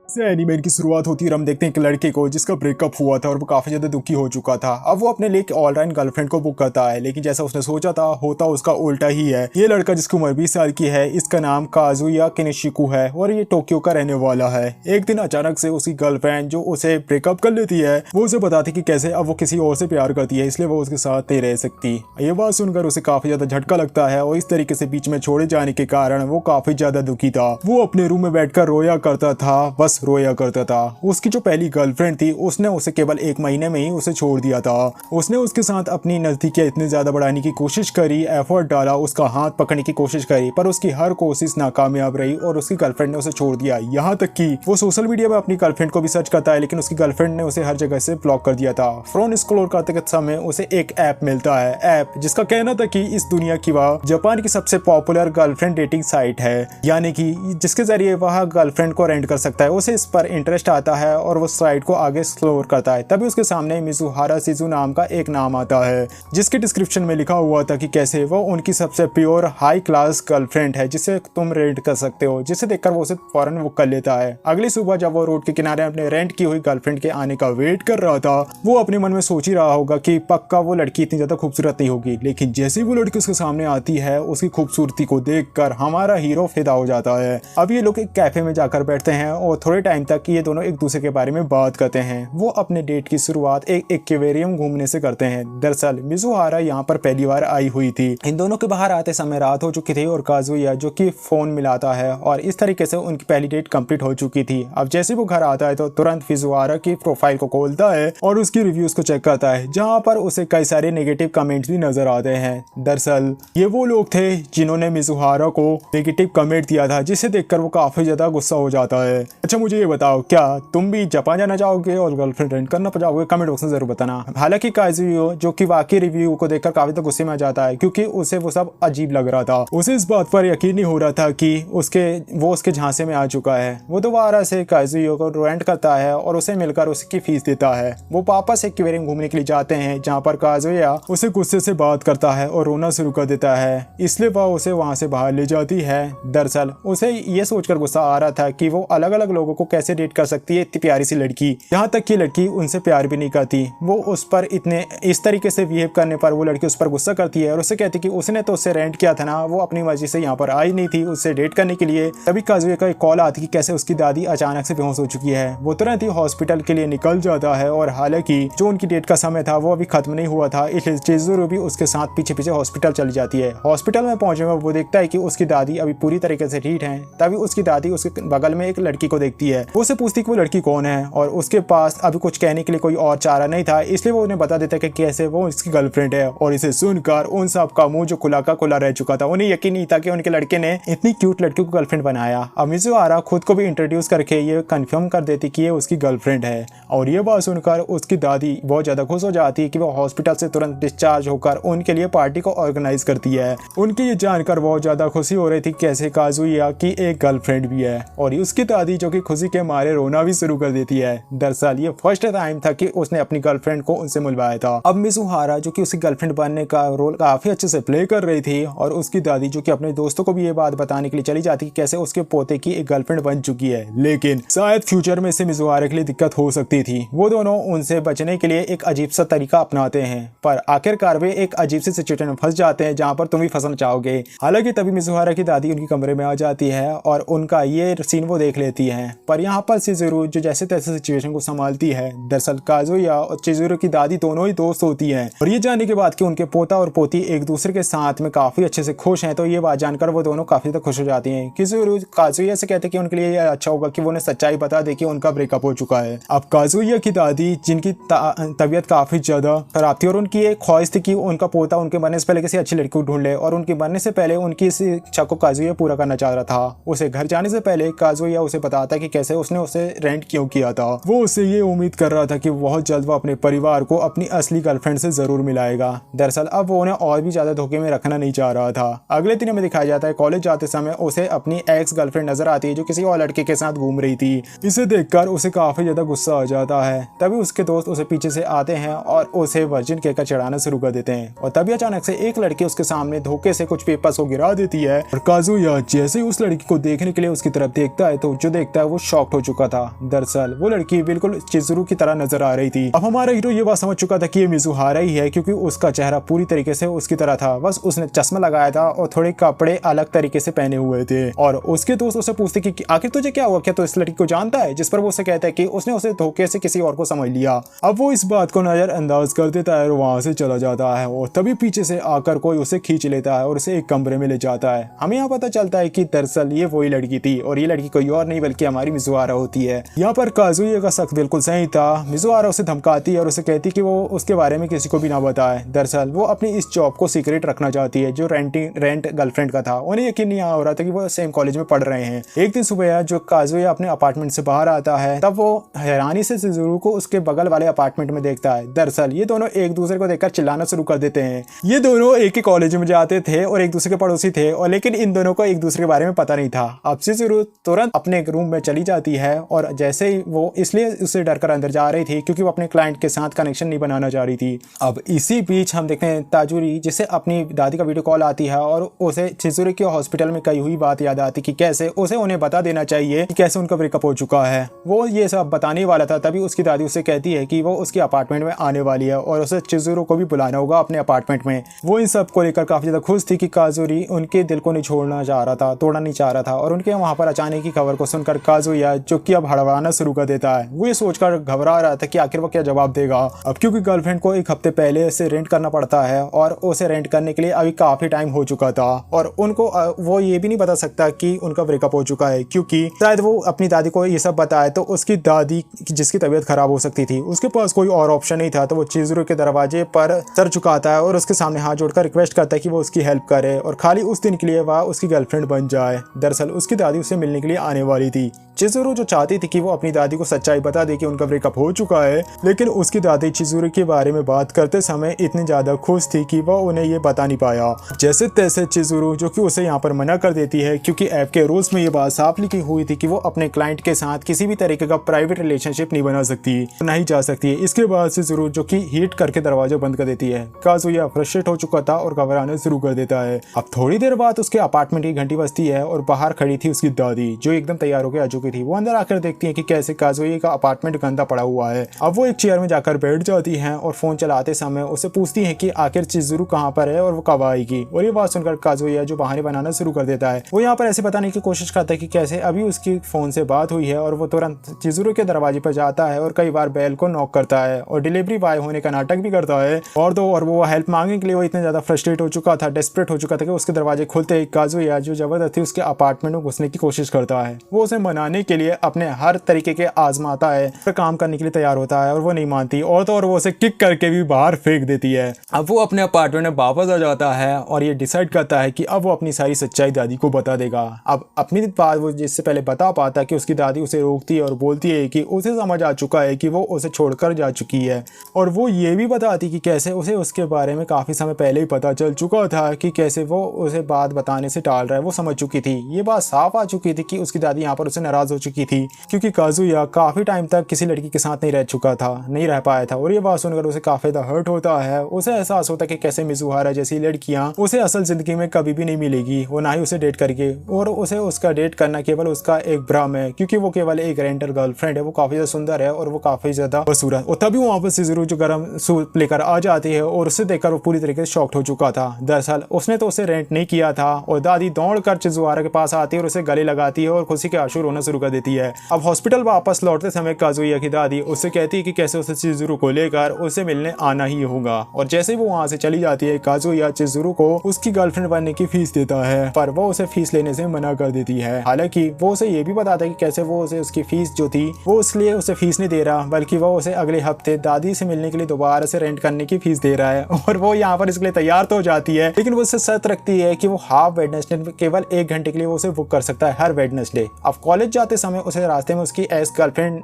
से एनीमे की शुरुआत होती है। हम देखते हैं एक लड़के को जिसका ब्रेकअप हुआ था और वो काफी ज्यादा दुखी हो चुका था। अब वो अपने लिए एक ऑलराउंड गर्लफ्रेंड को बुक करता है, लेकिन जैसा उसने सोचा था होता उसका उल्टा ही है। ये लड़का जिसकी उम्र 20 साल की है, इसका नाम काजुया किनिशिकु है और ये टोक्यो का रहने वाला है। एक दिन अचानक से उसकी गर्लफ्रेंड जो उसे ब्रेकअप कर लेती है, वो उसे बताती कि कैसे अब वो किसी और से प्यार करती है, इसलिए वो उसके साथ नहीं रह सकती। ये बात सुनकर उसे काफी ज्यादा झटका लगता है और इस तरीके से बीच में छोड़े जाने के कारण वो काफी ज्यादा दुखी था। वो अपने रूम में बैठकर रोया करता था, बस रोया करता था। उसकी जो पहली गर्लफ्रेंड थी उसने उसे केवल 1 महीने में ही उसे छोड़ दिया था। उसने उसके साथ अपनी नजदीकियां इतनी ज्यादा बढ़ाने की कोशिश करी, एफर्ट डाला, उसका हाथ पकड़ने की कोशिश करी, पर उसकी हर कोशिश नाकामयाब रही और उसकी गर्लफ्रेंड ने उसे छोड़ दिया। यहाँ तक कि वो सोशल मीडिया में अपनी गर्लफ्रेंड को भी सर्च करता है, लेकिन उसकी गर्लफ्रेंड ने उसे हर जगह से ब्लॉक कर दिया था। फोन स्क्रॉल करते समय उसे एक ऐप मिलता है, ऐप जिसका कहना था कि इस दुनिया की वह जापान की सबसे पॉपुलर गर्लफ्रेंड डेटिंग साइट है, यानी कि जिसके जरिए वह गर्लफ्रेंड को रेंट कर सकता है। उसे इस पर इंटरेस्ट आता है और वो साइट को आगे एक्सप्लोर करता है। तभी उसके सामने मिजुहारा शिजु नाम का एक नाम आता है, जिसके डिस्क्रिप्शन में लिखा हुआ था कि कैसे वो उनकी सबसे प्योर हाई क्लास गर्लफ्रेंड है जिसे तुम रेंट कर सकते हो। जिसे देखकर वो उसे फौरन बुक कर लेता है। अगली सुबह जब वो रोड के किनारे अपने रेंट की हुई गर्लफ्रेंड के आने का वेट कर रहा था, वो अपने मन में सोच ही रहा होगा कि पक्का वो लड़की इतनी ज्यादा खूबसूरत नहीं होगी। लेकिन जैसे ही वो लड़की उसके सामने आती है, उसकी खूबसूरती को देखकर हमारा हीरो फिदा हो जाता है। अब ये लोग एक कैफे में जाकर बैठते हैं और थोड़े टाइम तक ये दोनों एक दूसरे के बारे में बात करते हैं। वो अपने डेट की शुरुआत एक एक्वेरियम घूमने से करते हैं। दरअसल मिजुहारा यहाँ पर पहली बार आई हुई थी। इन दोनों के बाहर आते समय रात हो चुकी थी और काजुया जो कि फोन मिलाता है और इस तरीके से उनकी पहली डेट कंप्लीट हो चुकी थी। अब जैसे वो घर आता है तो तुरंत मिजुहारा की प्रोफाइल को खोलता है और उसकी रिव्यूज को चेक करता है, जहाँ पर उसे कई सारे नेगेटिव कमेंट्स भी नजर आते हैं। दरअसल ये वो लोग थे जिन्होंने मिजुहारा को नेगेटिव कमेंट दिया था, जिसे देखकर वो काफी ज्यादा गुस्सा हो जाता है। अच्छा मुझे ये बताओ, क्या तुम भी जापान जाना चाहोगे और गर्लफ्रेंड रेंट करना चाहोगे? कमेंट बॉक्स में जरूर बताना। हालांकि काजुयो जो कि वाकई रिव्यू को देखकर काफी ज्यादा गुस्से में आ जाता है, क्योंकि उसे वो सब अजीब लग रहा था। उसे इस बात पर यकीन नहीं हो रहा था कि वो उसके झांसे में आ चुका है। वो दोबारा से काजुयो को रेंट करता है और उसे मिलकर उसकी फीस देता है। वो वापस एक्वेरियम घूमने के लिए जाते हैं, जहाँ पर काजुया उसे गुस्से से बात करता है और रोना शुरू कर देता है, इसलिए वह उसे वहां से बाहर ले जाती है। दरअसल उसे ये सोचकर गुस्सा आ रहा था कि वो अलग अलग लोगों को कैसे डेट कर सकती है, इतनी प्यारी सी लड़की। यहाँ तक कि लड़की उनसे प्यार भी नहीं करती। वो उस पर इतने इस तरीके से बिहेव करने पर वो लड़की उस पर गुस्सा करती है और उससे कहती कि उसने तो उससे रेंट किया था ना, वो अपनी मर्जी से यहाँ पर आई नहीं थी उससे डेट करने के लिए। तभी काजुया का एक कॉल आती कि कैसे उसकी दादी अचानक से बेहोश हो चुकी है। वो तुरंत ही हॉस्पिटल के लिए निकल जाता है और हालांकि जो उनकी डेट का समय था वो अभी खत्म नहीं हुआ था, इसलिए चिजुरो भी उसके साथ पीछे पीछे हॉस्पिटल चली जाती है। हॉस्पिटल में पहुंचे में वो देखता है कि उसकी दादी अभी पूरी तरीके से ठीक है। तभी उसकी दादी उसके बगल में एक लड़की को देखती है। वो उसे पूछती कि वो लड़की कौन है और उसके पास अभी कुछ कहने के लिए कोई और चारा नहीं था, इसलिए वो उन्हें बता देता है कि कैसे वो इसकी गर्लफ्रेंड है। और इसे सुनकर उन सब का मुंह जो खुला का खुला रह चुका था, उन्हें यकीन नहीं था कि उनके लड़के ने इतनी क्यूट लड़की को गर्लफ्रेंड बनाया। अब मिजुहारा खुद को भी इंट्रोड्यूस करके ये कंफर्म कर देती कि ये उसकी गर्लफ्रेंड है। और ये बात सुनकर उसकी दादी बहुत ज्यादा खुश हो जाती है कि वो हॉस्पिटल से तुरंत डिस्चार्ज होकर उनके लिए पार्टी को ऑर्गेनाइज करती है। उनकी ये जानकर बहुत ज्यादा खुशी हो रही थी कैसे काजुया की एक गर्लफ्रेंड भी है, और उसकी दादी जो कि खुशी के मारे रोना भी शुरू कर देती है। दरअसल ये फर्स्ट टाइम था कि उसने अपनी गर्लफ्रेंड को उनसे मिलवाया था। अब मिजुहारा जो कि उसकी गर्लफ्रेंड बनने का रोल काफी अच्छे से प्ले कर रही थी और उसकी दादी जो कि अपने दोस्तों को भी ये बात बताने के लिए चली जाती कि कैसे उसके पोते की एक गर्लफ्रेंड बन चुकी है, लेकिन शायद फ्यूचर में इसे मिजुहारा के लिए दिक्कत हो सकती थी। वो दोनों उनसे बचने के लिए एक अजीब सा तरीका अपनाते हैं, पर आखिरकार वे एक अजीब सी सिचुएशन में फंस जाते हैं जहाँ पर तुम भी फंसना चाहोगे। हालांकि तभी मिजुहारा की दादी उनके कमरे में आ जाती है और उनका ये सीन वो देख लेती है, पर यहाँ पर चिजुरो जो जैसे तैसे सिचुएशन को संभालती है। दरअसल काजुया और चिजुरो की दादी दोनों ही दोस्त होती हैं और ये जानने के बाद कि उनके पोता और पोती एक दूसरे के साथ में काफी अच्छे से खुश हैं, तो ये बात जानकर वो दोनों काफी ज्यादा खुश हो जाती हैं। चिजुरो काजुया से कहते हैं कि उनके लिए ये अच्छा होगा कि वो उन्हें सच्चाई बता दे कि उनका ब्रेकअप हो चुका है। अब काजुया की दादी जिनकी तबीयत काफी ज्यादा खराब थी और उनकी एक ख्वाहिश थी कि उनका पोता उनके मरने से पहले किसी अच्छी लड़की को ढूंढ ले, और उनके मरने से पहले उनकी इस इच्छा को काजुया पूरा करना चाह रहा था। उसे घर जाने से पहले काजुया उसे बताता कि कैसे उसने उसे रेंट क्यों किया था। वो उससे ये उम्मीद कर रहा था कि बहुत जल्द वो अपने परिवार को अपनी असली गर्लफ्रेंड से जरूर मिलाएगा। दरअसल अब वो उन्हें और भी ज्यादा धोखे में रखना नहीं चाह रहा था। अगले दिन हमें दिखाया जाता है कॉलेज जाते समय उसे अपनी एक्स गर्लफ्रेंड नजर आती है जो किसी और लड़के के साथ घूम रही थी। इसे देखकर उसे काफी ज्यादा गुस्सा आ जाता है। तभी उसके दोस्त उसे पीछे से आते हैं और उसे वर्जिन कहकर चढ़ाना शुरू कर देते हैं, और तभी अचानक से एक लड़की उसके सामने धोखे से कुछ पेपर्स को गिरा देती है और काजुया जैसे ही उस लड़की को देखने के लिए उसकी तरफ देखता है तो जो देखता है वो शॉक्ड हो चुका था। दरअसल वो लड़की बिल्कुल चिजुरू की तरह नजर आ रही थी। अब हमारा हीरो ये बात समझ चुका था कि ये मिजुहारा ही है, क्योंकि उसका चेहरा पूरी तरीके से उसकी तरह था, बस उसने चश्मा लगाया था और थोड़े कपड़े अलग तरीके से पहने हुए थे। और उसके दोस्त उसे पूछते कि आखिर तुझे क्या हुआ, क्या तो इस लड़की को जानता है? जिस पर वो उसे कहता है कि उसने उसे धोखे से किसी और को समझ लिया। अब वो इस बात को नजरअंदाज कर देता है और वहां से चला जाता है और तभी पीछे से आकर कोई उसे खींच लेता है और उसे एक कमरे में ले जाता है। हमें यहाँ पता चलता है कि दरअसल ये वही लड़की थी और ये लड़की कोई और नहीं बल्कि हमारी मिजुहारा होती है। यहाँ पर काजुया का शक बिल्कुल सही था। मिजुहारा उसे धमकाती है और उसे कहती कि वो उसके बारे में किसी को भी ना बताए। दरअसल वो अपनी इस जॉब को सीक्रेट रखना चाहती है जो रेंट गर्लफ्रेंड का था। उन्हें यकीन नहीं हो रहा था कि वो सेम कॉलेज में पढ़ रहे हैं। एक दिन सुबह जो काजुया अपने अपार्टमेंट से बाहर आता है तब वो हैरानी से चिजुरू को उसके बगल वाले अपार्टमेंट में देखता है। दरअसल ये दोनों एक दूसरे को देखकर चिल्लाना शुरू कर देते हैं। ये दोनों एक ही कॉलेज में जाते थे और एक दूसरे के पड़ोसी थे, और लेकिन इन दोनों को एक दूसरे के बारे में पता नहीं था। अब चिजुरू तुरंत अपने रूम में चली जाती है और जैसे ही वो इसलिए उससे डरकर अंदर जा रही थी क्योंकि वो अपने क्लाइंट के साथ कनेक्शन नहीं बनाना चाह रही थी। अब इसी बीच हम देखते हैं ताजुरी जिसे अपनी दादी का वीडियो कॉल आती है और उसे चिजुरू के हॉस्पिटल में कही हुई बात याद आती कि कैसे उसे उन्हें बता देना चाहिए कि कैसे उनका ब्रेकअप हो चुका है। वो ये सब बताने वाला था, तभी उसकी दादी उसे कहती है कि वो उसके अपार्टमेंट में आने वाली है और उसे चिजुरू को भी बुलाना होगा अपने अपार्टमेंट में। वो इन सब को लेकर काफी ज्यादा खुश थी कि काजुरी उनके दिल को नहीं छोड़ना चाह रहा था, तोड़ना नहीं चाह रहा था। और उनके वहां पर अचानक की खबर को सुनकर काजुया जो कि अब हड़बड़ाना शुरू कर देता है। वो ये सोचकर घबरा रहा था कि आखिर वो क्या जवाब देगा। अब क्योंकि गर्लफ्रेंड को एक हफ्ते पहले से रेंट करना पड़ता है और उसे रेंट करने के लिए अभी काफी टाइम हो चुका था और उनको वो ये भी नहीं बता सकता कि उनका ब्रेकअप हो चुका है, क्योंकि शायद वो अपनी दादी को ये सब बताए तो उसकी दादी जिसकी तबीयत खराब हो सकती थी उसके पास कोई और ऑप्शन नहीं था। तो वो चिजुरू के दरवाजे पर सर झुकाता है और उसके सामने हाथ जोड़कर रिक्वेस्ट करता है कि वो उसकी हेल्प करे और खाली उस दिन के लिए वह उसकी गर्लफ्रेंड बन जाए। दरअसल उसकी दादी उससे मिलने के लिए आने वाली थी। चिजुरू जो चाहती थी कि वो अपनी दादी को सच्चाई बता दे कि उनका ब्रेकअप हो चुका है, लेकिन उसकी दादी चिजुरू के बारे में बात करते समय इतनी ज्यादा खुश थी कि वह उन्हें ये बता नहीं पाया। जैसे तैसे चिजुरू जो कि उसे यहाँ पर मना कर देती है क्योंकि ऐप के रूल्स में ये बात साफ लिखी हुई थी कि वो अपने क्लाइंट के साथ किसी भी तरीके का प्राइवेट रिलेशनशिप नहीं बना सकती, नहीं जा सकती है। इसके बाद चिजुरू जो कि हीट करके दरवाजा बंद कर देती है। काजुया फ्रस्ट्रेट हो चुका था और घबराना शुरू कर देता है। अब थोड़ी देर बाद उसके अपार्टमेंट की घंटी बजती है और बाहर खड़ी थी उसकी दादी जो एकदम तैयार होकर आ चुकी थी। वो अंदर आकर देखती है कि कैसे काजुया का अपार्टमेंट गंदा पड़ा हुआ है। अब वो एक चेयर में जाकर बैठ जाती हैं और फोन चलाते समय उससे पूछती है कि आखिर चिजुरू कहाँ पर है और वो कब आएगी। और ये बात सुनकर काजुया जो बहाने बनाना शुरू कर देता है। वो यहाँ पर ऐसे बताने की कोशिश करता है कि कैसे अभी उसकी फोन से बात हुई है और वो तुरंत चिजुरू के दरवाजे पर जाता है और कई बार बेल को नॉक करता है और डिलीवरी बॉय होने का नाटक भी करता है। और वो हेल्प मांगने के लिए वो इतना ज्यादा फ्रस्ट्रेट हो चुका था, डेस्परेट हो चुका था कि उसके दरवाजे खुलते ही काजुया जो जबरदस्ती उसके अपार्टमेंट में घुसने की कोशिश करता है। वो उसे मनाने के लिए अपने हर तरीके के आजमाता है, पर काम करने के लिए तैयार होता है और वो नहीं मानती और तो और वो उसे किक करके भी बाहर फेंक देती है। अब वो अपने अपार्टमेंट में वापस आ जाता है और ये डिसाइड करता है कि अब वो अपनी सारी सच्चाई दादी को बता देगा। अब अपनी बात वो जिससे पहले बता पाता कि उसकी दादी उसे रोकती है और बोलती है कि उसे समझ आ चुका है कि वो उसे छोड़कर जा चुकी है। और वो ये भी बताती कि कैसे उसे उसके बारे में काफी समय पहले ही पता चल चुका था कि कैसे वो उसे बात बताने से टाल रहा है। वो समझ चुकी थी, ये बात साफ आ चुकी थी कि उसकी दादी यहाँ पर उसे नाराज हो चुकी थी क्योंकि काजुया काफी टाइम तक किसी लड़की के साथ नहीं रह पाया था। और ये बात सुनकर उसे काफी ज्यादा हर्ट होता है। उसे एहसास होता है कि कैसे मिजुहारा जैसी लड़कियां उसे असल जिंदगी में कभी भी नहीं मिलेगी, वो ना ही उसे डेट करके, और उसे उसका डेट करना केवल उसका एक भ्रम है क्योंकि वो केवल एक रेंटल गर्लफ्रेंड है। वो काफी ज्यादा सुंदर है और वो काफी ज्यादा बदसूरत। और तभी वहाँ पर चिजुरू जो गर्म सूप लेकर आ जाती है और उसे देखकर वो पूरी तरीके से शॉक्ड हो चुका था। दरअसल उसने तो उसे रेंट नहीं किया था। और दादी दौड़कर चिजुहारा के पास आती है और उसे गले लगाती है और खुशी के आंसू रोना शुरू कर देती है। अब हॉस्पिटल वापस लौटते समय काजुया की दादी उससे कहती है कि कैसे उसे चिजुरू को लेकर उसे मिलने आना ही होगा। और जैसे ही वो वहाँ से चली जाती है काजुया चिजुरू को उसकी गर्लफ्रेंड बनने की फीस देता है, पर वो उसे फीस लेने से मना कर देती है। हालांकि वो उसे ये भी बताता है कि कैसे वो उसे उसकी फीस जो थी वो इसलिए उसे फीस नहीं दे रहा, बल्कि वो उसे अगले हफ्ते दादी से मिलने के लिए दोबारा से रेंट करने की फीस दे रहा है। और वो यहाँ पर इसके लिए तैयार तो हो जाती है, लेकिन वो उससे शर्त रखती है कि वो हाफ वेडनेसडे केवल 1 घंटे के लिए वो उसे बुक कर सकता है हर वेडनेसडे। अब कॉलेज जाते समय उसे रास्ते में उसकी एक्स गर्लफ्रेंड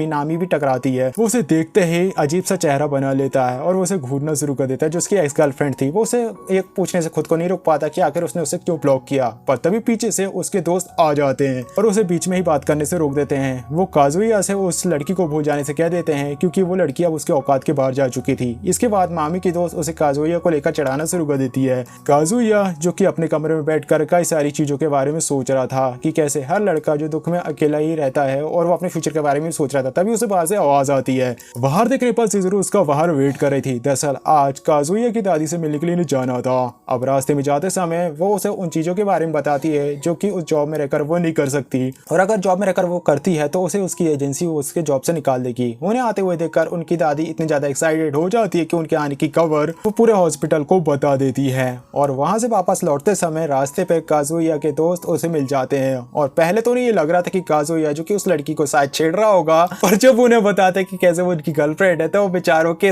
नामी भी टकराती है। वो उसे देखते ही अजीब सा चेहरा बना लेता है और वो उसे घूरना शुरू कर देता है। जो उसकी एक्स गर्लफ्रेंड थी वो उसे एक पूछने से खुद को नहीं रोक पाता कि आखिर उसने उसे क्यों ब्लॉक किया, पर तभी पीछे से उसके दोस्त आ जाते हैं और उसे बीच में ही बात करने से रोक देते हैं। वो काजुया से उस लड़की को भूल जाने से कह देते हैं क्योंकि वो लड़की अब उसके औकात के बाहर जा चुकी थी। इसके बाद मामी की दोस्त उसे काजुया को लेकर चढ़ाना शुरू कर देती है। काजुया जो कि अपने कमरे में बैठकर कई सारी चीजों के बारे में सोच रहा था कि कैसे हर लड़का जो दुख में अकेला ही रहता है और वो अपने फ्यूचर के बारे में सोच रहा था। तभी उसे बाहर से आवाज आती है। बाहर देखने पर चिज़ुरू उसका बाहर वेट कर रही थी। दरअसल आज काजुया की दादी से मिलने के लिए जाना था। अब रास्ते में जाते समय वो उसे उन चीजों के बारे में बताती है जो कि उस जॉब में रहकर वो नहीं कर सकती, और अगर जॉब में रहकर वो करती है तो उसे उसकी एजेंसी उसके जॉब से निकाल देगी। उन्हें आते हुए देखकर उनकी दादी इतनी ज्यादा एक्साइटेड हो जाती है कि उनके आने की खबर वो पूरे हॉस्पिटल को बता देती है। और वहां से वापस लौटते समय रास्ते पे काजुया के दोस्त उसे मिल जाते हैं। और पहले तो उन्हें ये लग रहा था कि काजुया जो कि उस लड़की को शायद छेड़ रहा होगा, पर जब उन्हें बताते कि कैसे वो उनकी गर्लफ्रेंड है तो वो बेचारों के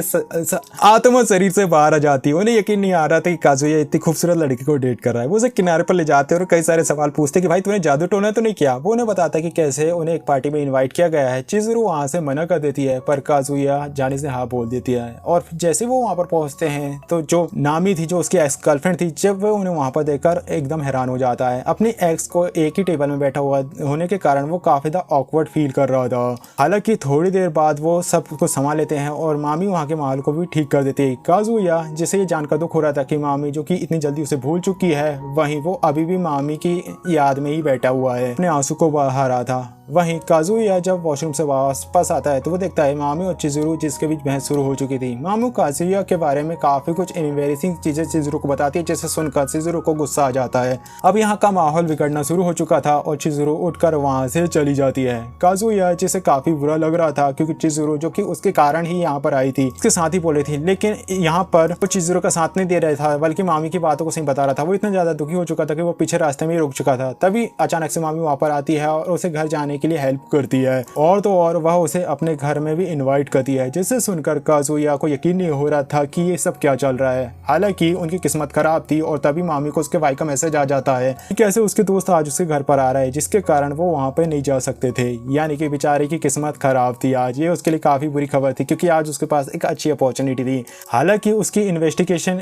आत्मा शरीर से बाहर आ जाती है। उन्हें यकीन नहीं आ रहा था कि काजुया इतनी खूबसूरत लड़की को डेट कर रहा है। वो उसे किनारे पर ले जाते और कई सारे सवाल पूछते कि भाई तूने जादू टोना तो नहीं किया। वो उन्हें बताता कि कैसे उन्हें एक पार्टी में इनवाइट किया गया है। चिज़ुरू वहां से मना कर देती है, पर काजुया जाने से हाँ बोल देती है। और जैसे वो वहां पर पहुंचते हैं तो जो नामी थी, जो उसकी एक्स गर्लफ्रेंड थी, जब वो उन्हें वहां पर देखकर एकदम हैरान हो जाता है। अपनी एक्स को एक ही टेबल में बैठा हुआ होने के कारण वो काफी ज्यादा ऑकवर्ड फील कर रहा था। हालांकि थोड़ी देर बाद वो सब कुछ संभाल लेते हैं और मामी वहाँ के माहौल को भी ठीक कर देती है। काजुया जिसे ये जानकर दुख हो रहा था कि मामी जो कि इतनी जल्दी उसे भूल चुकी है, वहीं वो अभी भी मामी की याद में ही बैठा हुआ है, अपने आंसू को बहा रहा था। वहीं काजुया जब वॉशरूम से वापस आता है तो वो देखता है मामी और चिज़ुरू जिसके बीच बहस शुरू हो चुकी थी। मामू काजुया के बारे में काफी कुछ एम्बैरेसिंग चीजें चिज़ुरू को बताती है, जिसे सुनकर चिज़ुरू को गुस्सा आ जाता है। अब यहाँ का माहौल बिगड़ना शुरू हो चुका था और चिज़ुरू उठकर वहां से चली जाती है। काजुया जिसे काफी बुरा लग रहा था क्योंकि चिज़ुरू जो कि उसके कारण ही यहाँ पर आई थी, उसके साथ ही बोले थी, लेकिन यहाँ पर वो चिज़ुरू का साथ नहीं दे रहा था बल्कि मामी की बातों को सही बता रहा था। वो इतना ज्यादा दुखी हो चुका था कि वो पीछे रास्ते में ही रुक चुका था। तभी अचानक से मामी वहां पर आती है और उसे घर जाने के लिए हेल्प करती है, और तो और वह उसे अपने घर में भी इनवाइट करती है, जिसे सुनकर काजुया को यकीन नहीं हो रहा था कि ये सब क्या चल रहा है। हालांकि उनकी किस्मत खराब थी और तभी मामी को उसके भाई का मैसेज आ जाता है कि कैसे उसके दोस्त आज उसके घर पर आ रहा है, जिसके कारण वो वहां पे नहीं जा सकते थे। यानी कि बेचारे की किस्मत खराब थी आज। ये उसके लिए काफी बुरी खबर थी क्योंकि आज उसके पास एक अच्छी अपॉर्चुनिटी थी। हालांकि उसकी इन्वेस्टिगेशन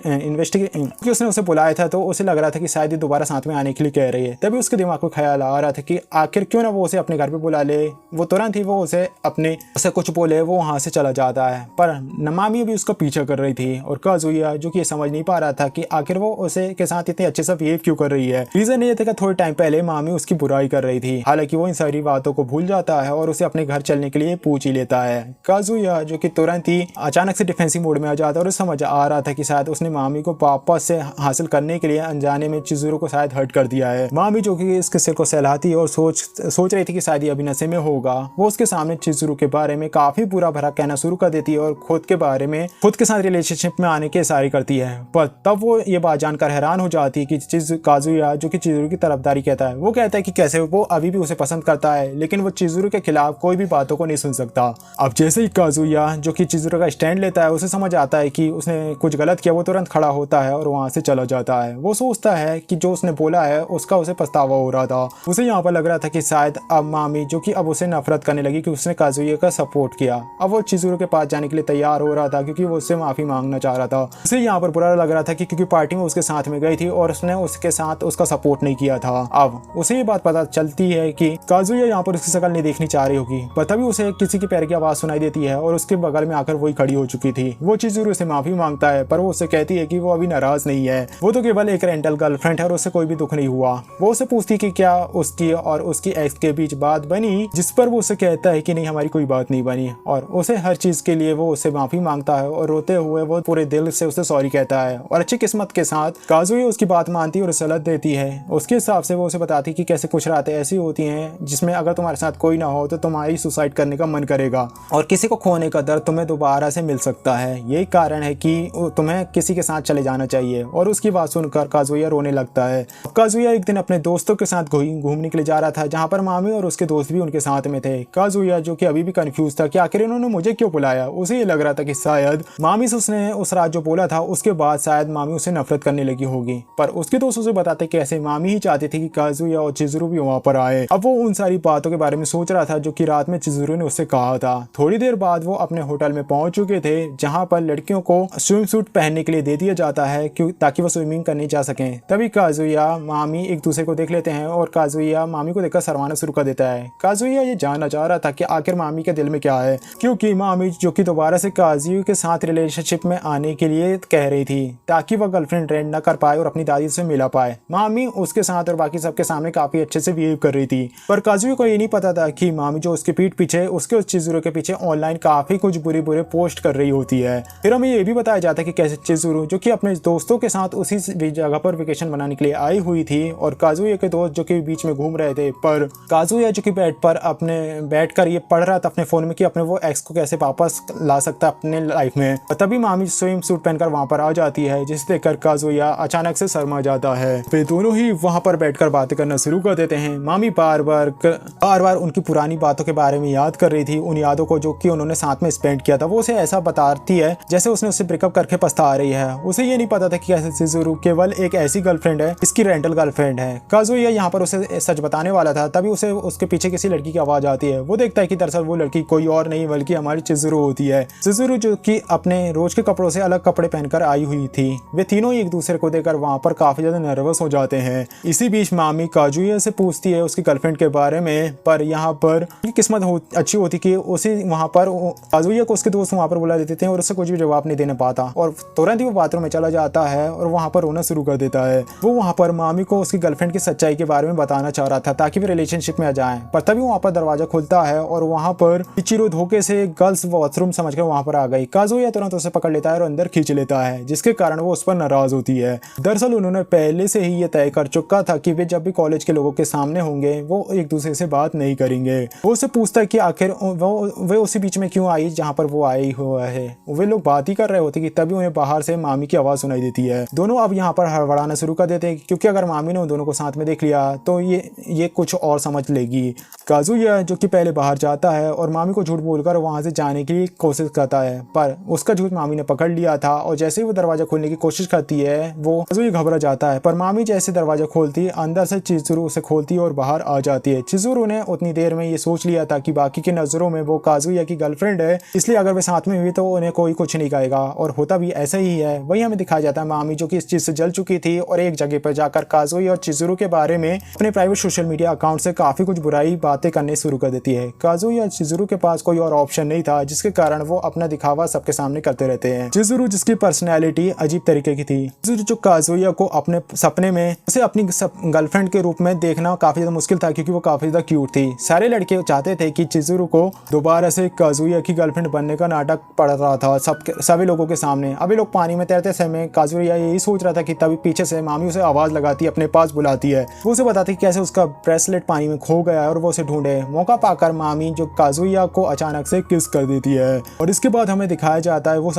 उसने उसे बुलाया था तो उसे लग रहा था कि शायद ये दोबारा साथ में आने के लिए कह रही है। तभी उसके दिमाग में ख्याल आ रहा था कि आखिर क्यों ना वो उसे अपने घर पे बुला ले। वो तुरंत ही वो उसे कुछ बोले, वो वहां से चला जाता है, पर मामी भी उसका पीछा कर रही थी। और काजुया जो कि ये समझ नहीं पा रहा था कि आखिर वो उसे के साथ इतने अच्छे से बिहेव क्यों कर रही है। रीजन ये था कि थोड़े टाइम पहले मामी उसकी बुराई कर रही थी। हालांकि वो इन सारी बातों को भूल जाता है और उसे अपने घर चलने के लिए पूछ ही लेता है। काजुया जो कि तुरंत ही अचानक से डिफेंसिव मोड में आ जाता है और समझ आ रहा था कि शायद उसने मामी को वापस से हासिल करने के लिए अनजाने में चिज़ुरू को शायद हर्ट कर दिया है। मामी जो कि इसके सिर को सहलाती और सोच रही थी कि शायद ये अभी नशे में होगा। वो उसके सामने चिज़ुरू के बारे में काफी बुरा भरा कहना शुरू कर देती है और खुद के साथ रिलेशनशिप में आने के इशारे करती है। पर तब वो ये बात जानकर हैरान हो जाती है कि काजुया जो कि चिज़ुरू की तरफदारी कहता है। वो कहता है कि कैसे वो अभी भी उसे पसंद करता है, लेकिन वो चिज़ुरू के खिलाफ कोई भी बातों को नहीं सुन सकता। अब जैसे ही काजुया जो कि चिज़ुरू का स्टैंड लेता है, उसे समझ आता है कि उसने कुछ गलत किया। वो तुरंत खड़ा होता है और वहां से चला जाता है। वो सोचता है कि जो उसने बोला है उसका उसे पछतावा हो रहा था। उसे यहाँ पर लग रहा था कि शायद अब मामी जो कि अब उसे नफरत करने लगी कि उसने काजुया का सपोर्ट किया। अब वो चिज़ुरू के पास जाने के लिए तैयार हो रहा था क्योंकि वो उससे माफी मांगना चाह रहा था। उसे यहाँ पर बुरा लग रहा था कि क्योंकि पार्टी में उसके साथ में गई थी और उसने उसके साथ उसका सपोर्ट नहीं किया था। अब उसे ये बात पता चलती है कि काजुया यहाँ पर उसकी शक्ल नहीं देखनी चाह रही होगी, पर तभी उसे किसी के पैर की आवाज सुनाई देती है और उसके बगल में आकर वही खड़ी हो चुकी थी। वो चिज़ुरू से माफी मांगता है, पर वो उससे कहती है कि वो अभी नाराज नहीं है, वो तो केवल एक रेंटल गर्लफ्रेंड है और उससे कोई भी दुख नहीं हुआ। वो उसे पूछती कि क्या उसकी और उसकी एक्स के बीच बात बनी, जिस पर वो उसे कहता है कि नहीं, हमारी कोई बात नहीं बनी। और उसे हर चीज के लिए वो उससे माफी मांगता है और रोते हुए वो पूरे दिल से उसे सॉरी कहता है। और अच्छी किस्मत के साथ काजुया उसकी बात मानती है और सलाह देती है। उसके हिसाब से वो उसे बताती कि कैसे कुछ रातें ऐसी होती हैं जिसमें अगर तुम्हारे साथ कोई ना हो तो तुम्हारी सुसाइड करने का मन करेगा और किसी को खोने का दर्द तुम्हें दोबारा से मिल सकता है। यही कारण है कि तुम्हें किसी के साथ चले जाना चाहिए। और उसकी बात सुनकर काजुया रोने लगता है। काजुया एक दिन अपने दोस्तों के साथ घूमने के लिए जा रहा था, जहाँ पर मामी और उसके दोस्त भी उनके साथ में थे। काजुया जो कि अभी भी कंफ्यूज था कि आखिर इन्होंने मुझे क्यों बुलाया। उसे ये लग रहा था कि शायद मामी से उसने उस रात जो बोला था उसके बाद शायद मामी उसे नफरत करने लगी होगी। पर उसके दोस्त उसे बताते कि ऐसे मामी ही चाहती थी कि काजुया और चिज़ुरू भी वहां पर आए। अब वो उन सारी बातों के बारे में सोच रहा था जो कि रात में चिज़ुरू ने उससे कहा था। थोड़ी देर बाद वो अपने होटल में पहुंच चुके थे, जहां पर लड़कियों को स्विम सूट पहनने के लिए दे दिया जाता है ताकि वो स्विमिंग करने जा सकें। तभी काजुया मामी एक दूसरे को देख लेते हैं और काजुया मामी को देखकर शर्माना शुरू कर देता है। काजुया ये जानना चाह रहा था कि आखिर मामी के दिल में क्या है, क्योंकि मामी जो कि दोबारा से काजुया के साथ रिलेशनशिप में आने के लिए कह रही थी ताकि वह गर्लफ्रेंड रेंट न कर पाए और अपनी दादी से मिला पाए। मामी उसके साथ और बाकी सबके सामने काफी अच्छे से बिहेव कर रही थी, पर काजुया को ये नहीं पता था कि मामी जो उसके पीठ पीछे उसके उस चिजुरो के पीछे ऑनलाइन काफी कुछ बुरे बुरे पोस्ट कर रही होती है। फिर हमें ये भी बताया जाता है कि कैसे चिजुरो जो कि अपने दोस्तों के साथ उसी जगह पर वेकेशन मनाने के लिए आई हुई थी और काजुया के दोस्त जो कि बीच में घूम रहे थे, पर काजुया जो कि बेड पर अपने बैठकर ये पढ़ रहा था अपने फोन में कि अपने वो एक्स को कैसे वापस ला सकता है अपने लाइफ में। तभी मामी स्विम सूट पहनकर वहां पर आ जाती है, जिसे देखकर काजुया अचानक से शर्मा जाता है। फिर दोनों ही वहां पर बैठकर बातें करना शुरू कर देते हैं। मामी बार बार उनकी पुरानी बातों के बारे में याद कर रही थी, उन यादों को जो कि उन्होंने साथ में स्पेंड किया था। वो उसे ऐसा बताती है जैसे उसने उससे ब्रेकअप करके पछता रही है। उसे ये नहीं पता था कि कैसे चिजुरो केवल एक ऐसी गर्लफ्रेंड है, इसकी रेंटल गर्लफ्रेंड है। काजुया यहाँ पर उसे सच बताने वाला था, तभी उसे उसके पीछे किसी लड़की की आवाज आती है। वो देखता है कि दरअसल वो लड़की कोई और नहीं बल्कि हमारी चिजुरो होती है। चिजुरो जो कि अपने रोज के कपड़ों से अलग कपड़े पहनकर आई हुई थी। वे तीनों एक दूसरे को देखकर वहां पर काफी ज्यादा नर्वस हो जाते हैं। इसी बीच मामी काजुया से पूछती है उसकी गर्लफ्रेंड के बारे में, पर यहाँ पर किस्मत अच्छी होती कि उसी वहां पर काजुया को उसके दोस्त वहां पर बुला देते थे और उससे कुछ भी जवाब नहीं देने पाता और तुरंत ही वो बाथरूम में चला जाता है और वहां पर रोना शुरू कर देता है। वो वहां पर मामी को उसकी गर्लफ्रेंड की सच्चाई के बारे में बताना चाह रहा था ताकि वे रिलेशनशिप में आ जाएं, पर तभी वहां पर दरवाजा खुलता है और वहां पर इचिरो धोखे से गर्ल्स वॉशरूम समझकर वहां पर आ गई। काजुया तुरंत उसे पकड़ लेता है और अंदर खींच लेता है, जिसके कारण वो उस पर नाराज होती है। दरअसल उन्होंने पहले से ही ये तय कर चुका था कि वे जब भी कॉलेज के लोगों के सामने होंगे वो एक दूसरे से बात नहीं करेंगे। वो उससे पूछता है कि आखिर वे उसी बीच में क्यों आई जहां पर वो आई हुआ है। वे लोग बात ही कर रहे होते कि तभी उन्हें बाहर से मामी की आवाज सुनाई देती है। दोनों अब यहाँ पर हड़बड़ाना शुरू कर देते हैं, क्योंकि अगर मामी ने उन दोनों को साथ में देख लिया तो ये कुछ और समझ लेगी। काजुया जो कि पहले बाहर जाता है और मामी को झूठ बोलकर वहां से जाने की कोशिश करता है, पर उसका झूठ मामी ने पकड़ लिया था और जैसे ही वो दरवाजा खोलने की कोशिश करती है वो काजुया घबरा जाता है, पर मामी जैसे दरवाजा खोलती अंदर से चिजुरो उसे खोलती और बाहर आ जाती है। चिजुरो ने उतनी देर में ये सोच लिया था कि बाकी की नजरों में वो काजुया की गर्लफ्रेंड है, इसलिए अगर वे साथ में हुई तो उन्हें कोई कुछ नहीं कहेगा, और होता भी ऐसा ही है। वही हमें दिखाया जाता है मामी जो कि इस चीज से जल चुकी थी और एक जगह पर जाकर काजुया और चिजुरो के बारे में अपने प्राइवेट सोशल मीडिया अकाउंट से काफी कुछ बुराई बातें करने शुरू कर देती है। काजुया और चिजुरो के पास कोई और ऑप्शन नहीं था, जिसके कारण वो अपना दिखावा सबके सामने करते रहते हैं। चिजुरो जिसकी पर्सनैलिटी अजीब तरीके की थी, जो काजुया को अपने सपने में उसे अपनी गर्लफ्रेंड के रूप में देखना काफी ज्यादा मुश्किल था, क्योंकि वो काफी ज्यादा क्यूट थी। सारे लड़के चाहते थे कि चिजुरो को दोबारा से काजुया की गर्लफ्रेंड बनने का नाटक पड़ रहा था सभी लोगों के सामने। अभी लोग पानी में तैरते समय काजुया यही सोच रहा था कि तभी पीछे से मामी उसे आवाज लगाती अपने पास बुलाती है। वो उसे बताती कैसे उसका ब्रेसलेट पानी में खो गया और वो उसे ढूंढे। मौका पाकर मामी जो काजुया को अचानक से किस कर देती है और इसके बाद हमें दिखाया जाता है वो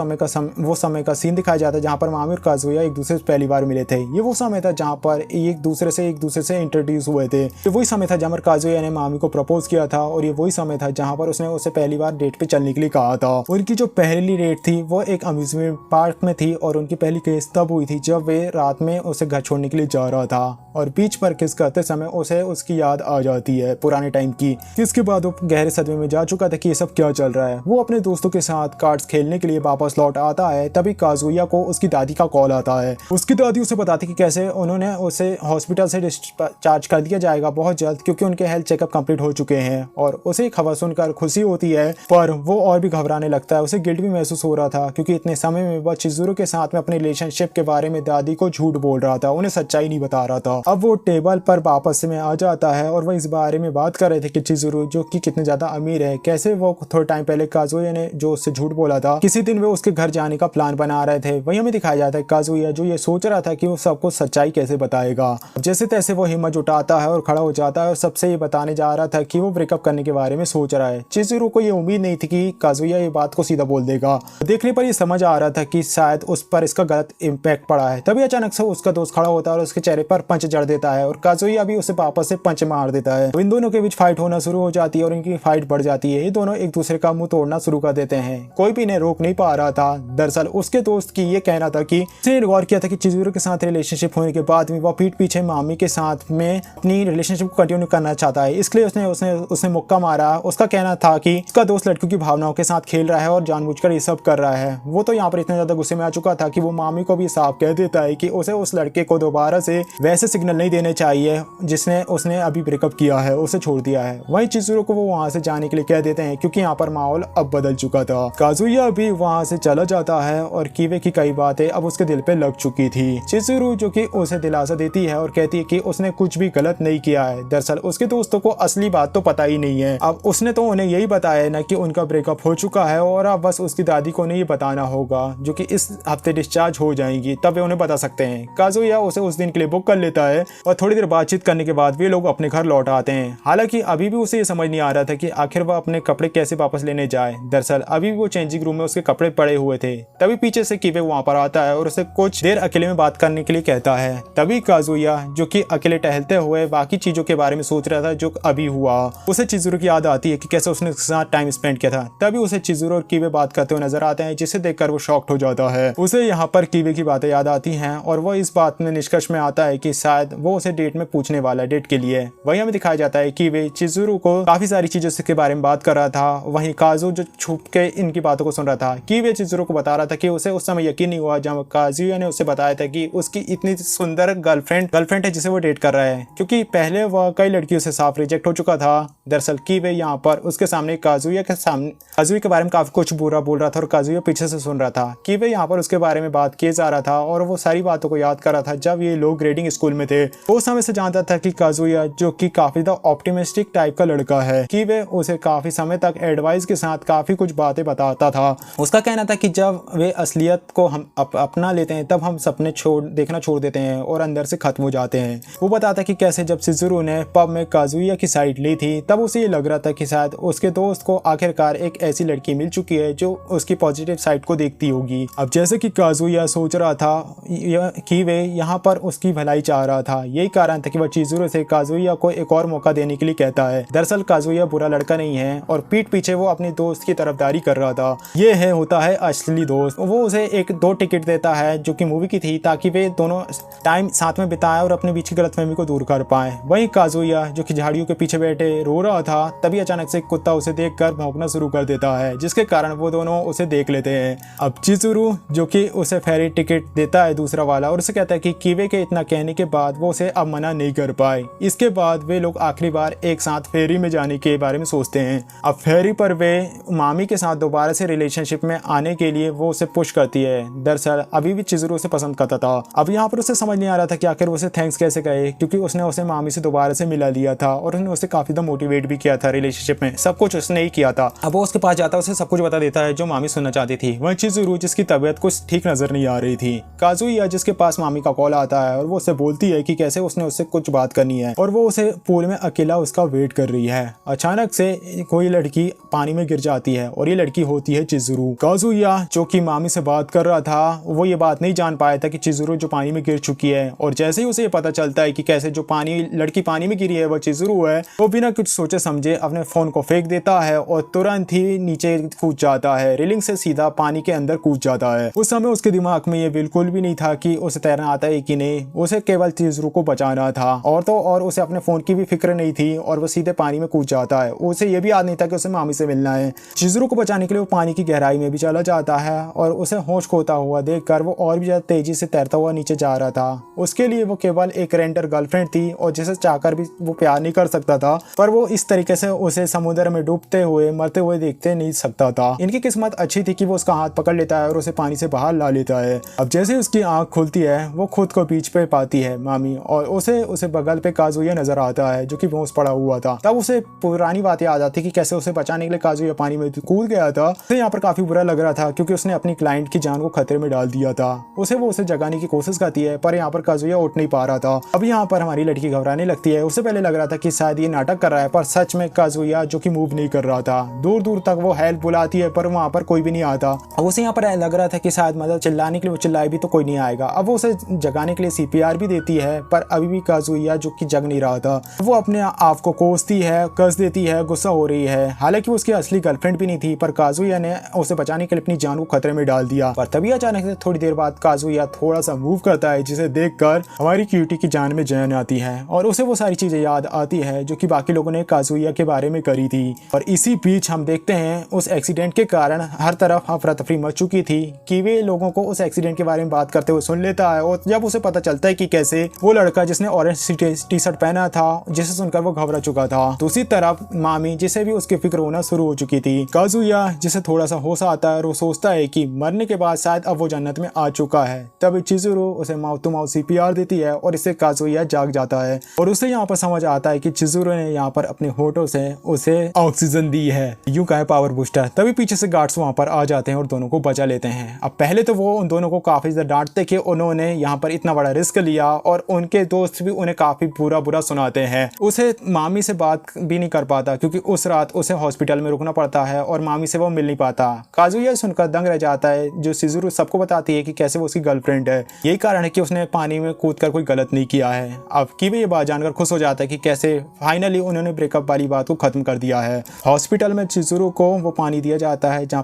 समय का सीन दिखाया जाता है जहाँ पर मामी और काजुया एक दूसरे से पहली बार मिले थे। ये वो समय था जहाँ पर एक दूसरे से इंट्रोड्यूस हुए थे। ये वही समय था जहाँ पर काजुया ने मामी को प्रपोज किया था और ये वही समय था जहाँ पर उसने उसे पहली बार डेट पे चलने के लिए कहा था। उनकी जो पहली डेट थी वो एक अम्यूजमेंट पार्क में थी और उनकी पहली किस तब हुई थी जब वे रात में उसे घर छोड़ने के लिए जा रहा था और बीच पर किस करते समय उसे उसकी याद आ जाती है पुराने टाइम की। इसके बाद वो गहरे सदमे में जा चुका था कि ये सब क्या चल रहा है। वो अपने दोस्तों के साथ कार्ड्स खेलने के लिए वापस लौट आता है, तभी काजुया को उसकी दादी का कॉल आता है। उसकी दादी उसे बताती कि कैसे उन्होंने उसे हॉस्पिटल से डिस्चार्ज कर दिया जाएगा बहुत जल्द, क्योंकि उनके हेल्थ चेकअप कंप्लीट हो चुके हैं। और उसे खबर सुनकर खुशी होती है, पर वो और भी घबराने लगता है। उसे गिल्ट भी महसूस हो रहा था, क्योंकि इतने समय में वह चिजुरो के साथ में अपने रिलेशनशिप के बारे में दादी को झूठ बोल रहा था, उन्हें सच्चाई नहीं बता रहा था। अब वो टेबल पर वापस में आ जाता है और वह इस बारे में बात कर रहे थे कि चिजुरो जो कि कितने ज्यादा अमीर है, कैसे वो थोड़े टाइम पहले काजुया ने जो उससे झूठ बोला था किसी दिन वे उसके घर जाने का प्लान बना रहे थे। वही हमें दिखाया जाता है काजुया जो ये सोच रहा था कि वो सबको सच्चाई कैसे बताएगा। जैसे तैसे वो हिम्मत जुटाता है और खड़ा हो जाता है और सबसे ये बताने जा रहा था कि वो ब्रेकअप करने के बारे में सोच रहा है। चिजुरो को ये उम्मीद नहीं थी कि काजुया ये बात को सीधा बोल देगा। देखने पर ये समझ आ रहा था कि शायद उस पर इसका गलत इम्पैक्ट पड़ा है। तभी अचानक से उसका दोस्त खड़ा होता है और उसके चेहरे पर पंच जड़ देता है और काजुया भी उसे वापस से पंच मार देता है। इन दोनों के बीच फाइट होना शुरू हो जाती है और इनकी फाइट बढ़ जाती है। ये दोनों एक दूसरे का मुंह तोड़ना शुरू कर देते हैं। कोई भी इन्हें रोक नहीं पा रहा था। दरअसल उसके दोस्त की ये कहना था कि उसने गौर किया था कि चिजुरो के साथ रिलेशनशिप होने के बाद भी वह पीठ पीछे मामी के साथ में अपनी रिलेशनशिप को कंटिन्यू करना चाहता है, इसलिए उसने मुक्का मारा। उसका कहना था कि उसका दोस्त लड़कियों की भावनाओं के साथ खेल रहा है और जानबूझकर ये सब कर रहा है। वो तो यहाँ पर इतने ज्यादा गुस्से में आ चुका था कि वो मामी को भी साफ कह देता है कि उसे उस लड़के को दोबारा से वैसे सिग्नल नहीं देने चाहिए जिसने उसने अभी ब्रेकअप किया है उसे छोड़ दिया है। वहीं चिजुरो को वो वहाँ से जाने के लिए कह देते हैं क्योंकि यहाँ पर माहौल अब बदल चुका था। काजुया भी वहाँ से चला जाता है और कीवे की कई बातें अब उसके दिल पे लग चुकी थी। चिजुरो जो कि उसे दिलासा देती है और कहती है कि उसने कुछ भी गलत नहीं किया है। दरअसल उसके दोस्तों को असली बात तो पता ही नहीं है। अब उसने तो उन्हें यही बताया ना कि उनका ब्रेकअप हो चुका है और अब बस उसकी दादी को उन्हें ये बताना होगा जो कि इस हफ्ते डिस्चार्ज हो जाएंगी, तब वे उन्हें बता सकते हैं। काजुया उसे उस दिन के लिए बुक कर लेता है और थोड़ी देर बातचीत करने के बाद वे लोग अपने घर लौट आते हैं। हालांकि अभी भी उसे ये समझ नहीं आ रहा था कि आखिर वह अपने कपड़े कैसे वापस लेने जाए। दरअसल अभी भी वो चेंजिंग रूम में उसके कपड़े पड़े हुए थे। तभी पीछे से कीवे वहां पर आता है और उसे कुछ देर अकेले में बात करने के लिए कहता है। तभी काजुया जो कि अकेले टहलते हुए बाकी चीजों के बारे में सोच रहा था जो अभी हुआ, उसे चिजुरो की याद आती है कि कैसे उसने उसके साथ टाइम स्पेंड किया था। तभी उसे चिजुरो और कीवे बात करते हुए नजर आते हैं, जिसे देखकर वो शॉक्ड हो जाता है। उसे यहाँ पर कीवे की बातें याद आती हैं और वो इस बात में निष्कर्ष में आता है कि शायद वो उसे डेट में पूछने वाला, डेट के लिए। वही हमें दिखाया जाता है कि वे चिजुरो को काफी सारी चीजों के बारे में बात कर रहा था। वहीं काजू जो छुप के इनकी बातों को सुन रहा था। कीवे चिजुरो को बता रहा था कि उसे उस समय यकीन नहीं हुआ जब काजुया ने उसे बताया था कि उसकी इतनी सुंदर गर्लफ्रेंड है जिसे वो डेट कर रहा है, क्योंकि पहले वह कई लड़कियों से साफ रिजेक्ट हो चुका था। दरअसल कीवे यहाँ पर उसके सामने काजुया के बारे में काफी कुछ बुरा बोल रहा था और काजुया पीछे से सुन रहा था। कीवे यहाँ पर उसके बारे में बात किए जा रहा था और वो सारी बातों को याद कर रहा था जब ये लोग ग्रेडिंग स्कूल में थे। वो समय से जानता था कि काजुया जो कि काफी ऑप्टिमिस्टिक टाइप का लड़का है, कीवे उसे काफी समय तक एडवाइस के साथ काफी कुछ बातें बताता था। उसका कहना था कि जब वे असलियत को हम अपना लेते हैं तब हम सपने देखना छोड़ देते हैं और अंदर से खत्म हो जाते हैं। वो बताता कि कैसे जब चिजुरो ने पब में काजुया की साइड ली थी तब उसे ये लग रहा था कि शायद उसके दोस्त को आखिरकार एक ऐसी लड़की मिल चुकी है जो उसकी पॉजिटिव साइड को देखती होगी। अब जैसे कि काजुया सोच रहा था कि वे यहाँ पर उसकी भलाई चाह रहा था, यही कारण था कि वह चिजुरो से काजुया को एक और मौका देने के लिए कहता है। दरअसल काजुया बुरा लड़का नहीं है और पीठ पीछे वो अपने दोस्त की तरफदारी कर रहा था। ये होता है असली दोस्त। वो उसे 1-2 टिकट देता है जो कि मूवी की थी, ताकि वे दोनों टाइम साथ में बिताए और अपने बीच की गलतफहमी को दूर कर पाए। वहीं काजुया जो कि झाड़ियों के पीछे बैठे रो रहा था, तभी अचानक से एक कुत्ता उसे देखकर भौंकना शुरू कर देता है, जिसके कारण वो दोनों उसे देख लेते हैं। अब चिजुरो जो कि उसे फेरी टिकट देता है दूसरा वाला और उसे कहता है कि कीवे के इतना कहने के बाद वो उसे अब मना नहीं कर पाए। इसके बाद वे लोग आखिरी बार एक साथ फेरी में जाने के बारे में सोचते हैं। अब फेरी पर वे मामी के साथ दोबारा से रिलेशनशिप में आने के लिए वो उसे पुश करती है। दरअसल अभी भी चिजुरो उसे पसंद करता था। अब यहाँ पर उसे समझ नहीं आ रहा था कि आखिर उसे थैंक्स कैसे कहे, क्योंकि उसने उसे मामी से दोबारा से मिला लिया था और उसने उसे काफी ज्यादा मोटिवेट भी किया था रिलेशनशिप में। सब कुछ उसने ही किया था। अब वो उसके पास जाता है, उसे सब कुछ बता देता है जो मामी सुनना चाहती थी। वह चिजुरो जिसकी तबीयत कुछ ठीक नजर नहीं आ रही थी। काजुया जिसके पास मामी का कॉल आता है और वो उससे बोलती है कि कैसे उसने उससे कुछ बात करनी है और वो उसे पूल में अकेला उसका वेट कर रही है। अचानक से कोई लड़की पानी में गिर जाती है और ये लड़की होती है चिजुरो। काजुया जो कि मामी से बात कर रहा था, वो ये बात नहीं जान पाया था कि चिजुरो जो पानी में गिर चुकी है, और जैसे ही उसे ये पता चलता है कि कैसे जो लड़की पानी में गिरी है वो चिजुरो है, वो बिना कुछ सोचे समझे अपने फोन को फेंक देता है और तुरंत ही नीचे कूद जाता है। रेलिंग से सीधा पानी के अंदर कूद जाता है। उस समय उसके दिमाग में ये बिल्कुल भी नहीं था कि उसे तैरना आता है कि नहीं, उसे केवल चिजुरो को बचाना था और उसे अपने फोन की भी फिक्र नहीं थी और वो सीधे पानी में कूद जाता है। उसे ये भी याद नहीं था कि उसे मामी से मिलना है। चिजुरो को बचाने के लिए वो पानी की गहराई में भी चला जाता है और उसे होश खोता हुआ देखकर वो और भी ज्यादा तेजी से तैरता हुआ नीचे जा रहा था। उसके लिए वो केवल एक रेंडर गर्लफ्रेंड थी और जिसे चाहकर भी वो प्यार नहीं कर सकता था, पर वो इस तरीके से उसे समुद्र में डूबते हुए मरते हुए देखते नहीं सकता था। इनकी किस्मत अच्छी थी कि वो उसका हाथ पकड़ लेता है और उसे पानी से बाहर ला लेता है। अब जैसे उसकी आंख खुलती है वो खुद को बीच पे पाती है मामी, और उसे बगल पे काजुया नजर आता है जो कि बेहोश पड़ा हुआ था। तब उसे पुरानी बातें याद आती कि कैसे उसे बचाने के लिए काजुया पानी में कूद गया था। उसे यहाँ पर काफी बुरा लग रहा था क्योंकि उसने अपनी क्लाइंट की जान को खतरे में डाल दिया था। उसे जगाने की कोशिश करती है, पर यहाँ पर काजुया उठ नहीं पा रहा था। अब यहाँ पर हमारी लड़की घबराने लगती है। उससे पहले लग रहा था कि शायद ये नाटक कर रहा है, पर सच में काजुया जो कि मूव नहीं कर रहा था। दूर दूर तक वो हेल्प बुलाती है पर वहाँ पर कोई भी नहीं आता। अब उसे यहाँ पर लग रहा था कि शायद मतलब चिल्लाने के लिए वो चिल्लाए भी तो कोई नहीं आएगा। अब वो उसे जगाने के लिए CPR भी देती है, पर अभी भी काजुया जो कि जग नहीं रहा था। वो अपने आप को कोसती है, कस देती है, गुस्सा हो रही है। हालांकि उसकी असली गर्लफ्रेंड भी नहीं थी, पर काजुया ने उसे बचाने के लिए अपनी जान को खतरे में डाल दिया। पर तभी अचानक से थोड़ी देर बाद काजुया थोड़ा सा मूव करता है, जिसे देखकर हमारी क्यूटी की जान में जान आती है और उसे वो सारी चीजें याद आती है जो कि बाकी लोगों ने काजुया के बारे में करी थी। और इसी बीच हम देखते हैं उस एक्सीडेंट के कारण हर तरफ अफरा तफरी मच चुकी थी कि वे लोगों को उस एक्सीडेंट के बारे में बात करते हुए सुन लेता है। और जब उसे पता चलता है कि कैसे वो लड़का जिसने ऑरेंज टी शर्ट पहना था, जिसे सुनकर वो घबरा चुका था। दूसरी तरफ मामी जिसे भी उसकी फिक्र होना शुरू हो चुकी थी। काजुया जिसे थोड़ा सा होश आता है और वो सोचता है कि मरने के बाद शायद अब वो जन्नत में आ चुका है। तब चिजुरो उसे माउथ टू माउथ CPR देती है और इससे काजुया जाग जाता है और उसे यहाँ पर समझ आता है कि चिजुरो ने यहाँ पर अपने होठों से उसे ऑक्सीजन दी है, यूं कहे पावर बूस्टर। तभी पीछे से गार्ड्स वहाँ पर आ जाते हैं और दोनों को बचा लेते हैं। अब पहले तो वो उन दोनों को काफी ज्यादा डांटते कि उन्होंने यहाँ पर इतना बड़ा रिस्क लिया और उनके दोस्त भी उन्हें काफी बुरा सुनाते हैं। उसे मामी से बात भी नहीं कर पाता क्योंकि उस रात उसे हॉस्पिटल में रुकना पड़ता है और मामी से वो मिल नहीं पाता। काजुया सुनकर दंग रह जाता है, जो चिजुरो सबको बताती है कि कैसे वो उसकी गर्लफ्रेंड है। यही कारण है कि उसने पानी में कूदकर कोई गलत नहीं किया है। अब किबे ये बात जानकर खुश हो जाता है कि कैसे फाइनली उन्होंने ब्रेकअप वाली बात को खत्म कर दिया है। हॉस्पिटल में चिजुरो को वो पानी दिया जाता है जहाँ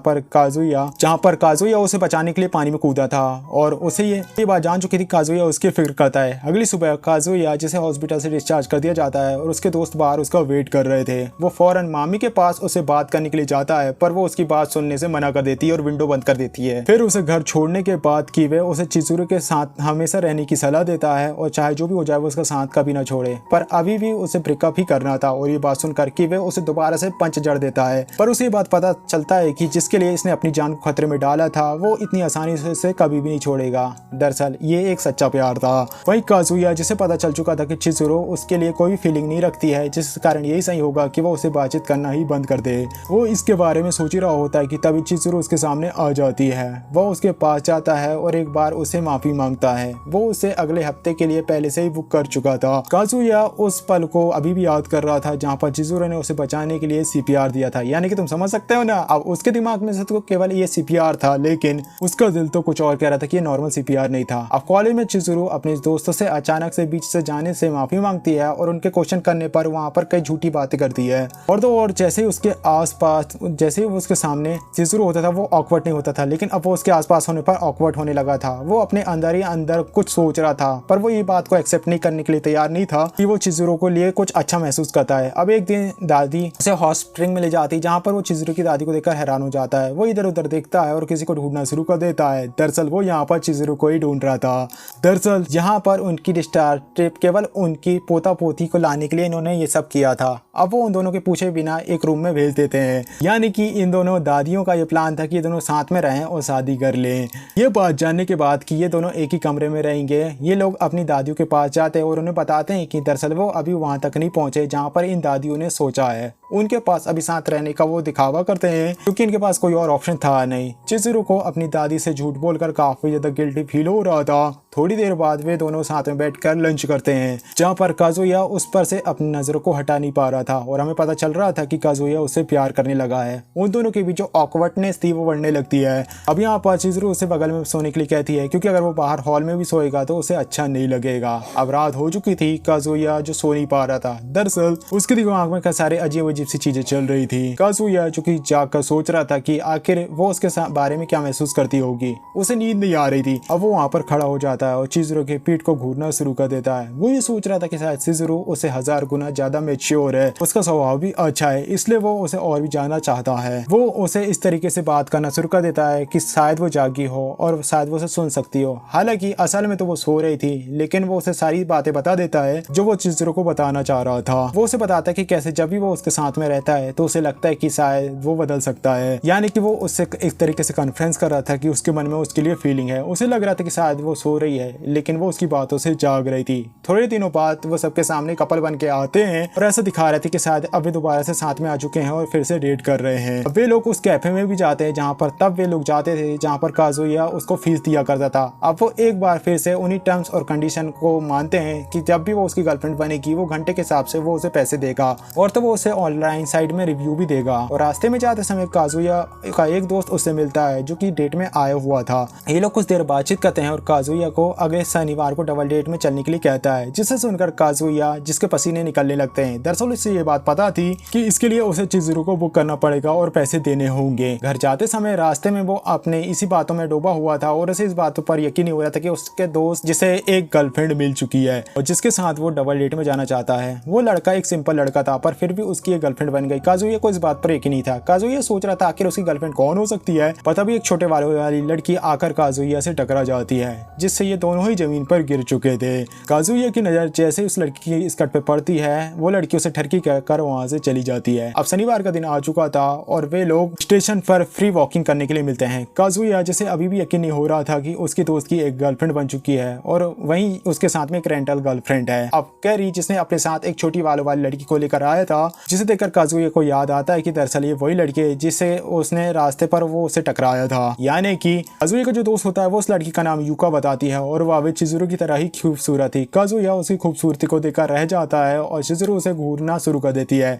पर काजुया उसे बचाने के लिए पानी में कूदा था और उसे ये बात जान चुकी थी। काजुया उसकी फिक्र करता है। अगली सुबह काजुया जिसे हॉस्पिटल से डिस्चार्ज कर दिया जाता है और उसके दोस्त बाहर उसका वेट कर रहे थे। वो फौरन मामी के पास उसे बात करने के लिए जाता है पर वो उसकी बात सुनने से मना कर देती है और विंडो बंद कर देती है। फिर उसे घर छोड़ने के बाद कीवे उसे चिजुरो के साथ हमेशा रहने की सलाह देता है और चाहे जो भी हो जाए वो उसका साथ कभी ना छोड़े। पर अभी भी उसे ब्रेकअप ही करना था और ये बात सुनकर कीवे उसे दोबारा से पंच जड़ देता है। पर उसे ये बात पता चलता है कि जिसके लिए इसने अपनी जान को खतरे में डाला था वो इतनी आसानी से इसे कभी भी नहीं छोड़ेगा। दरअसल ये एक सच्चा प्यार था। वही काजुया जिसे पता चल चुका था कि चिजुरो उसके लिए कोई फीलिंग नहीं रखती है, जिस कारण यही सही होगा कि वो उसे बातचीत करना ही बंद कर दे। वो इसके बारे में सोच ही रहा होता है कि तभी चिजुरो उसके सामने आ जाती है। वो उसके पास जाता है और एक बार उसे माफी मांगता है। वो उसे अगले हफ्ते के लिए पहले से ही बुक कर चुका था। काजुया उस पल को अभी भी याद कर रहा था जहाँ पर चिजुरो ने उसे बचाने के लिए CPR दिया था। यानी कि तुम समझ सकते हो ना, अब उसके दिमाग में से तो केवल ये CPR था, लेकिन उसका दिल तो कुछ और कह रहा था कि ये नॉर्मल CPR नहीं था। अब कॉलेज में चिजुरो अपने दोस्तों से अचानक से बीच से जाने से माफी मांगती है और उनके क्वेश्चन करने पर वहाँ पर कई झूठी बातें करती है। और जैसे ही उसके आसपास जैसे ही उसके सामने चिजुरो होता था वो ऑकवर्ड नहीं होता था, लेकिन अब वो उसके आसपास होने पर ऑकवर्ड होने लगा था। वो अपने अंदर ही अंदर कुछ सोच रहा था पर वो ये बात को एक्सेप्ट नहीं करने के लिए तैयार नहीं था कि वो चिजुरो को लिए कुछ अच्छा महसूस करता है। अब एक दिन दादी उसे हॉट स्प्रिंग में ले जाती जहाँ पर वो चिजुरो की दादी को देखकर हैरान हो जाता है। वो इधर उधर देखता है और किसी को ढूंढना शुरू कर देता है। दरअसल वो यहाँ पर चिजुरो को ही ढूंढ रहा था। दरअसल यहाँ पर उनकी डिस्चार्ज ट्रिप केवल उनकी पोता पोती को लाने के लिए इन्होंने ये सब किया था। अब वो उन दोनों के पूछे बिना एक रूम में भेज देते हैं। यानी कि इन दोनों दादियों का ये प्लान था कि ये दोनों साथ में रहें और शादी कर लें। ये बात जानने के बाद कि ये दोनों एक ही कमरे में रहेंगे, ये लोग अपनी दादियों के पास जाते हैं और उन्हें बताते हैं कि दरअसल वो अभी वहां तक नहीं पहुंचे जहां पर इन दादियों ने सोचा है। उनके पास अभी साथ रहने का वो दिखावा करते हैं क्योंकि इनके पास कोई और ऑप्शन था नहीं। चिजुरो को अपनी दादी से झूठ बोलकर काफी ज्यादा गिल्टी फील हो रहा था। थोड़ी देर बाद वे दोनों साथ में बैठकर लंच करते हैं जहाँ पर काजुया उस पर से अपनी नजरों को हटा नहीं पा रहा था और हमें पता चल रहा था कि काजुया उससे प्यार करने लगा है। उन दोनों के बीच जो ऑकवर्डनेस थी वो बढ़ने लगती है। अब यहाँ पर चिजुरो उसे बगल में सोने के लिए कहती है क्योंकि अगर वो बाहर हॉल में भी सोएगा तो उसे अच्छा नहीं लगेगा। अब रात हो चुकी थी। काजुया जो सो नहीं पा रहा था, दरअसल उसके दिमाग में कई सारे अजीब सी चीजें चल रही थी। काजुया जो कि जाकर सोच रहा था कि आखिर वो उसके बारे में क्या महसूस करती होगी। उसे नींद नहीं आ रही थी। अब वो वहाँ पर खड़ा हो जाता है और चिजुरो के पीठ को घूरना शुरू कर देता है। वो ये सोच रहा था कि शायद चिजुरो उसे 1000 गुना ज्यादा मैच्योर है, उसका स्वभाव भी अच्छा है, इसलिए वो उसे और भी जानना चाहता है। वो उसे इस तरीके से बात करना शुरू कर देता है कि शायद वो जागी हो और शायद वो उसे सुन सकती हो। हालांकि असल में तो वो सो रही थी, लेकिन वो उसे सारी बातें बता देता है जो वो चिजुरो को बताना चाह रहा था। वो उसे बताता है कि कैसे जब भी वो उसके साथ में रहता है तो उसे लगता है कि शायद वो बदल सकता है। यानी कि वो उससे एक तरीके से कॉन्फ्रेंस कर रहा था कि उसके मन में उसके लिए फीलिंग है। उसे लग रहा था कि शायद वो सो रही है, लेकिन वो उसकी बातों से जाग रही थी। थोड़े दिनों बाद वो सबके सामने कपल बन के आते हैं और ऐसा दिखा रहे थे कि शायद अब वे दोबारा से साथ में आ चुके हैं और फिर से डेट कर रहे हैं। अब वे लोग उस कैफे में भी जाते हैं जहाँ पर तब वे लोग जाते थे जहाँ पर काजुया उसको फीस दिया करता था। अब वो एक बार फिर से उन्हीं टर्म्स और कंडीशन को मानते हैं कि जब भी वो उसकी गर्लफ्रेंड बनेगी वो घंटे के हिसाब से वो उसे पैसे देगा और तो वो उसे ऑनलाइन साइट में रिव्यू भी देगा। और रास्ते में जाते समय काजुया का एक दोस्त उससे मिलता है जो कि डेट में आया हुआ था। ये लोग कुछ देर बातचीत करते हैं और काजुया को अगले शनिवार को डबल डेट में चलने के लिए कहता है, जिसे सुनकर काजुया जिसके पसीने निकलने लगते हैं। दरअसल इससे ये बात पता थी कि इसके लिए उसे चिजुरो को बुक करना पड़ेगा और पैसे देने होंगे। घर जाते समय रास्ते में वो अपने इसी बातों में डूबा हुआ था और उसे इस बात पर यकीन नहीं हो रहा था कि उसके दोस्त जिसे एक गर्लफ्रेंड मिल चुकी है और जिसके साथ वो डबल डेट में जाना चाहता है, वो लड़का एक सिंपल लड़का था पर फिर भी उसकी एक गर्लफ्रेंड बन गई। काजुया को इस बात पर यकीन नहीं था। काजुया सोच रहा था आखिर उसकी गर्लफ्रेंड कौन हो सकती है, पर तभी एक छोटे वाली लड़की आकर काजुया से टकरा जाती है, जिससे ये दोनों ही जमीन पर गिर चुके थे। काजुया की नजर जैसे उस लड़की की स्कर्ट पे पड़ती है, वो लड़की उसे ठरकी कहकर वहां से चली जाती है। अब शनिवार का दिन आ चुका था और वे लोग स्टेशन पर फ्री वॉकिंग करने के लिए मिलते हैं। काजुया जिसे अभी भी यकीन नहीं हो रहा था कि उसकी दोस्त की एक गर्लफ्रेंड बन चुकी है और वहीं उसके साथ में एक रेंटल गर्लफ्रेंड है। अब कैरी जिसने अपने साथ एक छोटी बालों वाली लड़की को लेकर आया था, जिसे देखकर काजुया को याद आता है कि दरअसल ये वही लड़की है जिसे उसने रास्ते पर वो उसे टकराया था। यानी कि काजुया का जो दोस्त होता है वो उस लड़की का नाम यूका बताती है और वह भी चिजुरो की तरह ही खूबसूरत थी। काजुया उसकी खूबसूरती को देखकर रह जाता है और चिजुरो उसे घूरना शुरू कर देती है।